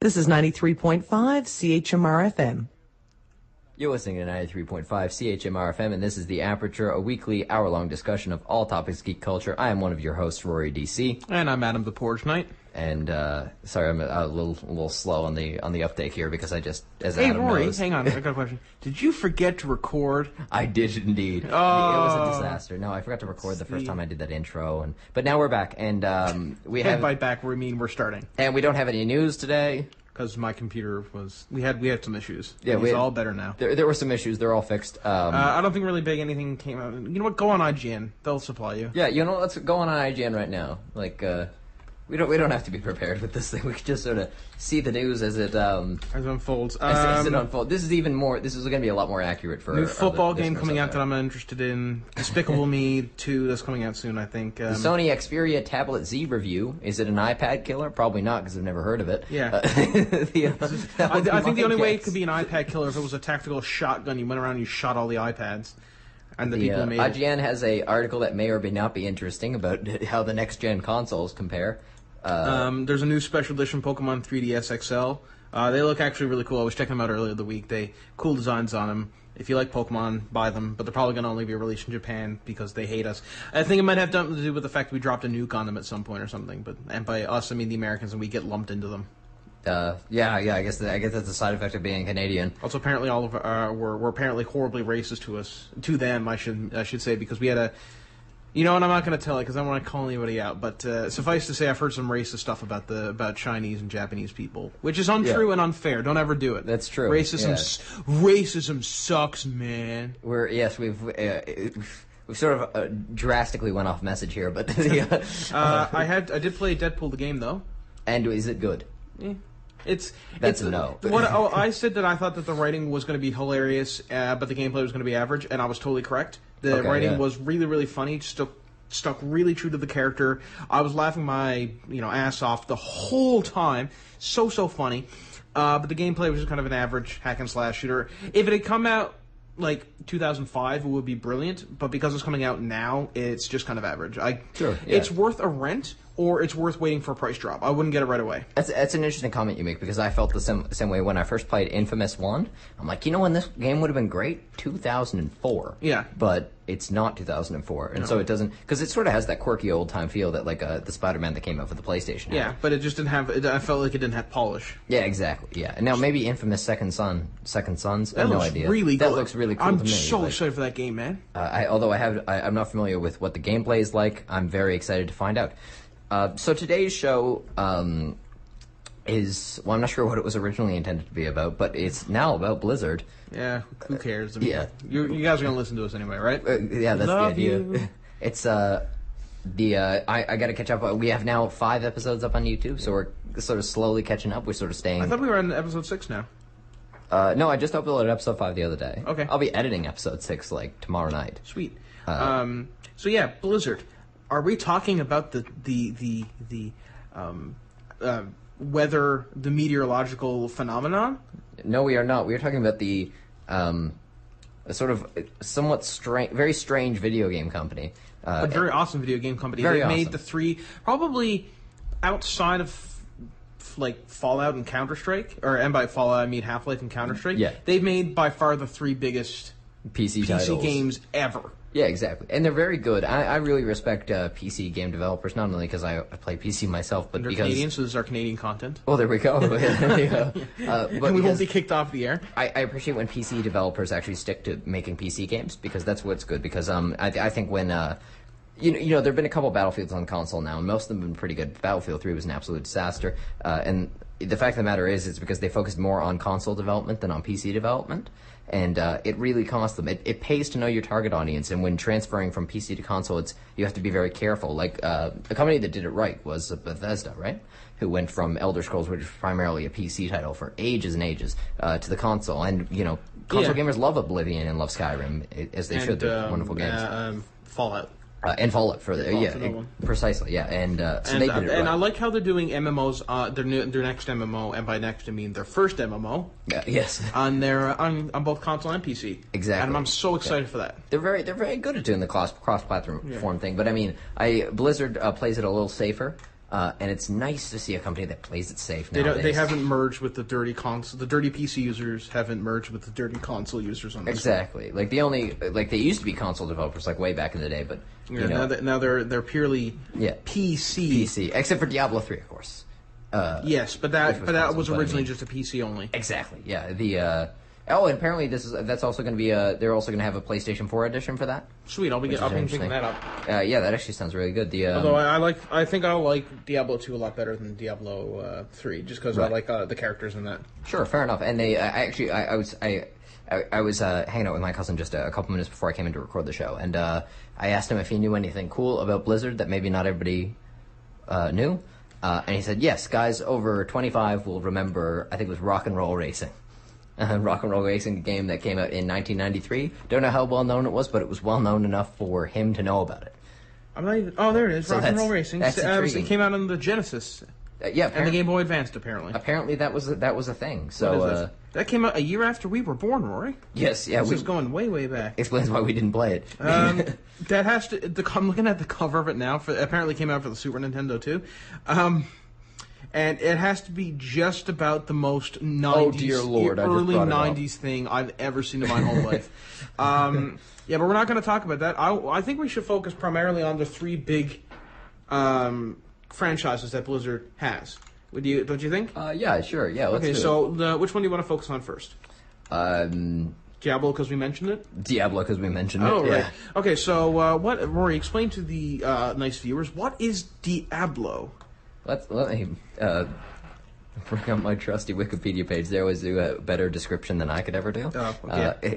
This is 93.5 CHMR-FM. You're listening to 93.5 CHMR-FM, and this is the Aperture, a weekly, hour-long discussion of all topics geek culture. I am one of your hosts, Rory DC. And I'm Adam the Porch Knight. And, sorry, I'm a little slow on the uptake here, because I just, as Hey, Adam Rory, knows... hang on, I got a question. Did you forget to record? I did indeed. Oh. It was a disaster. No, I forgot to record the first time I did that intro, but now we're back, and we have... By back, we mean we're starting. And we don't have any news today. Because my computer was... We had some issues. Yeah, it's all better now. There were some issues. They're all fixed. I don't think really big anything came out. You know what? Go on IGN. They'll supply you. Yeah, you know, let's go on IGN right now. Like, we don't have to be prepared with this thing. We can just sort of see the news as it unfolds. As it unfolds. This is even more. This is going to be a lot more accurate for new football game coming out that I'm interested in. Despicable Me 2 that's coming out soon, I think. The Sony Xperia Tablet Z review. Is it an iPad killer? Probably not, because I've never heard of it. Yeah. I think the only way it could be an iPad killer if it was a tactical shotgun. You went around and you shot all the iPads. And the people made IGN has a article that may or may not be interesting about how the next gen consoles compare. There's a new special edition Pokemon 3DS XL. They look actually really cool. I was checking them out earlier the week. Cool designs on them. If you like Pokemon, buy them. But they're probably going to only be released in Japan because they hate us. I think it might have something to do with the fact we dropped a nuke on them at some point or something. And by us, I mean the Americans, and we get lumped into them. Yeah. I guess that's a side effect of being Canadian. Also, apparently, all of were apparently horribly racist to them. I should say, because we had a. You know, and I'm not going to tell it because I don't want to call anybody out. But suffice to say, I've heard some racist stuff about Chinese and Japanese people, which is untrue and unfair. Don't ever do it. That's true. Racism sucks, man. We've sort of drastically went off message here, but I did play Deadpool the game though. And is it good? Yeah. That's a no. I said that I thought that the writing was going to be hilarious, but the gameplay was going to be average, and I was totally correct. The writing was really, really funny, stuck really true to the character. I was laughing my ass off the whole time. So funny. But the gameplay was just kind of an average hack and slash shooter. If it had come out like 2005, it would be brilliant, but because it's coming out now, it's just kind of average. It's worth a rent, or it's worth waiting for a price drop. I wouldn't get it right away. That's an interesting comment you make, because I felt the same way when I first played Infamous 1. I'm like, when this game would have been great? 2004. Yeah. But it's not 2004, and so it doesn't, because it sort of has that quirky old-time feel that, like, the Spider-Man that came out for the PlayStation. Yeah, but it just didn't have, I felt like it didn't have polish. Yeah, exactly, yeah. And now maybe Infamous Second Sons? I have no idea. Really that good. looks really cool I'm to me. so excited for that game, man. Although I'm not familiar with what the gameplay is like, I'm very excited to find out. So today's show is, well, I'm not sure what it was originally intended to be about, but it's now about Blizzard. Yeah, who cares? I mean, yeah. You guys are going to listen to us anyway, right? Yeah, that's Love the idea. you. It's, I got to catch up. We have now 5 episodes up on YouTube, so we're sort of slowly catching up. We're sort of staying... I thought we were on episode 6 now. No, I just uploaded episode 5 the other day. Okay. I'll be editing episode 6, like, tomorrow night. Sweet. So yeah, Blizzard. Are we talking about the weather, the meteorological phenomenon? No, we are not. We are talking about the a sort of somewhat very strange video game company. A very awesome video game company. Very They've made awesome. the 3, probably outside of like Fallout and Counter-Strike, and by Fallout I mean Half-Life and Counter-Strike. Yeah. They've made by far the 3 biggest PC titles. games ever. Yeah, exactly. And they're very good. I really respect PC game developers, not only because I play PC myself, but They're because... Canadian, so this is our Canadian content. Oh, there we go. Yeah. But And we won't be kicked off the air. I appreciate when PC developers actually stick to making PC games, because that's what's good. Because I think when... there have been a couple Battlefields on console now, and most of them have been pretty good. Battlefield 3 was an absolute disaster. And the fact of the matter is, it's because they focused more on console development than on PC development. And it really costs them. It pays to know your target audience, and when transferring from PC to console, you have to be very careful. Like, the company that did it right was Bethesda, right? Who went from Elder Scrolls, which was primarily a PC title for ages and ages, to the console. And, console gamers love Oblivion and love Skyrim, as they should. They're wonderful games. Fallout. And Fallout for precisely, yeah, and so they did it right. And I like how they're doing MMOs. Their next MMO, and by next I mean their first MMO. Yes. On both console and PC. Exactly. And I'm so excited for that. They're very good at doing the cross platform thing. But I mean, Blizzard plays it a little safer. And it's nice to see a company that plays it safe nowadays. They haven't merged with the dirty console. The dirty PC users haven't merged with the dirty console users on this. Exactly. Like they used to be console developers like way back in the day, but you know, now they're purely PC, except for Diablo 3, of course. Yes, but that was originally just a PC only. Exactly. Yeah. And apparently that's also going to be they're also going to have a PlayStation 4 edition for that. Sweet, I'll be picking that up. Yeah, that actually sounds really good. Although I think I like Diablo 2 a lot better than Diablo 3, just because I like the characters in that. Sure, fair enough. And they I was hanging out with my cousin just a couple minutes before I came in to record the show, and I asked him if he knew anything cool about Blizzard that maybe not everybody knew, and he said yes, guys over 25 will remember. I think it was Rock and Roll Racing. Rock and Roll Racing game that came out in 1993. Don't know how well known it was, but it was well known enough for him to know about it. There it is. Rock and Roll Racing. It came out on the Genesis. And the Game Boy Advanced, apparently. Apparently, that was a thing. So that came out a year after we were born, Rory. Yes, yeah. This is going way, way back. Explains why we didn't play it. That has to. I'm looking at the cover of it now. Apparently, came out for the Super Nintendo too. And it has to be just about the most 90s, oh dear Lord, early 90s thing I've ever seen in my whole life. Yeah, but we're not going to talk about that. I think we should focus primarily on the three big franchises that Blizzard has. Don't you think? Yeah, sure. Yeah, let's do it. So which one do you want to focus on first? Diablo, because we mentioned it? Diablo, because we mentioned it. Oh, right. Yeah. Okay, so Rory, explain to the nice viewers, what is Diablo? Let me bring up my trusty Wikipedia page. There was a better description than I could ever do.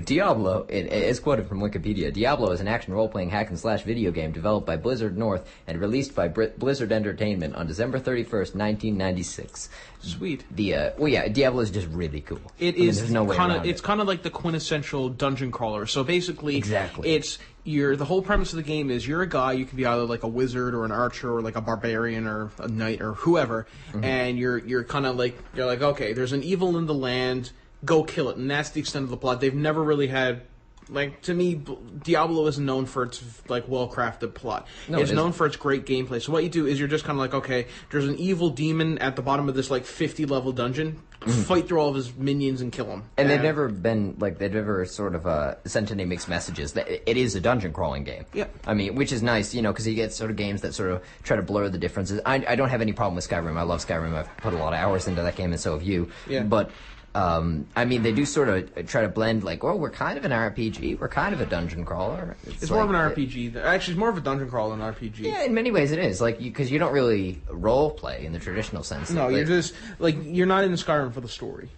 Diablo, it is quoted from Wikipedia. Diablo is an action role-playing hack-and-slash video game developed by Blizzard North and released by Blizzard Entertainment on December 31st, 1996. Sweet. Diablo is just really cool. There's no way around it. It's kind of like the quintessential dungeon crawler. So basically, it's the whole premise of the game is you're a guy. You can be either like a wizard or an archer or like a barbarian or a knight or whoever, and you're kind of like okay, there's an evil in the land, go kill it, and that's the extent of the plot. They've never really had. Like, to me, Diablo isn't known for its, like, well-crafted plot. No, it's known for its great gameplay. So what you do is you're just kind of like, okay, there's an evil demon at the bottom of this, like, 50-level dungeon. Fight through all of his minions and kill him. And they've never sort of sent any mixed messages. It is a dungeon-crawling game. Yeah. I mean, which is nice, because you get sort of games that sort of try to blur the differences. I don't have any problem with Skyrim. I love Skyrim. I've put a lot of hours into that game, and so have you. Yeah. But... I mean, they do sort of try to blend, like, we're kind of an RPG, we're kind of a dungeon crawler. It's more of an RPG. Actually, it's more of a dungeon crawler than an RPG. Yeah, in many ways it is, like, because you don't really role play in the traditional sense. No, you're just, like, you're not in Skyrim for the story.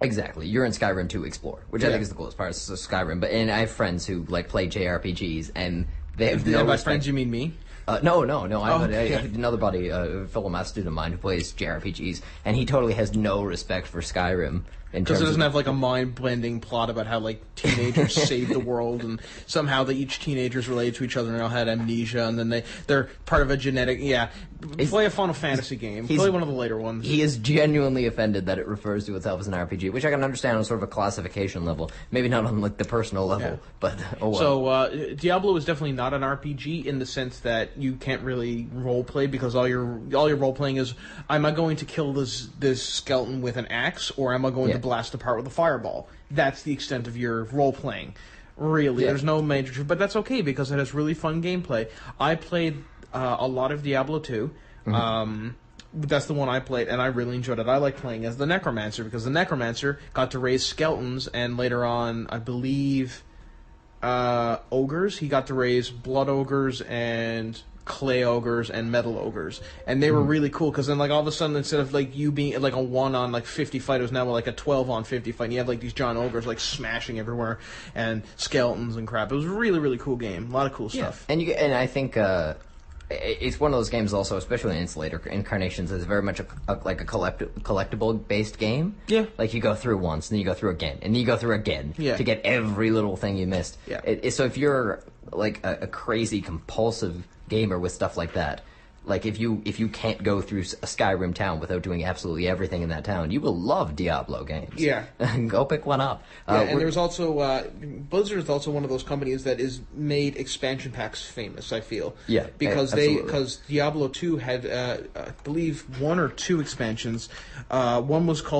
Exactly. You're in Skyrim to explore, which I think is the coolest part of Skyrim. And I have friends who, like, play JRPGs, and they have no by respect. friends, you mean me? No. I have another buddy, a fellow math student of mine who plays JRPGs, and he totally has no respect for Skyrim. Because it doesn't have, like, a mind-blending plot about how, like, teenagers saved the world, and somehow each teenager's related to each other and all had amnesia, and then they're part of a genetic... Yeah. Play a Final Fantasy game. Play one of the later ones. He is genuinely offended that it refers to itself as an RPG, which I can understand on sort of a classification level. Maybe not on, like, the personal level, but oh well. So, Diablo is definitely not an RPG in the sense that you can't really role-play, because all your role-playing is, am I going to kill this skeleton with an axe, or am I going to blast apart with a fireball? That's the extent of your role-playing. Really, there's no major... But that's okay, because it has really fun gameplay. I played a lot of Diablo 2. That's the one I played, and I really enjoyed it. I like playing as the Necromancer, because the Necromancer got to raise skeletons, and later on, I believe, ogres. He got to raise blood ogres and clay ogres and metal ogres, and they were really cool, because then, like, all of a sudden, instead of, like, you being like a 1 on like 50 fight, it was now like a 12 on 50 fight, and you have, like, these giant ogres, like, smashing everywhere, and skeletons and crap. It was a really, really cool game. A lot of cool stuff. And I think it's one of those games also, especially in its later incarnations, is very much a collectible based game. Yeah. Like, you go through once, and then you go through again, and then you go through again to get every little thing you missed. Yeah. So if you're like a crazy compulsive gamer with stuff like that, Like if you can't go through a Skyrim town without doing absolutely everything in that town, you will love Diablo games. Yeah. Go pick one up. And there's also Blizzard is also one of those companies that is made expansion packs famous. I feel. Yeah. Because absolutely. Diablo 2 had I believe 1 or 2 expansions. One was called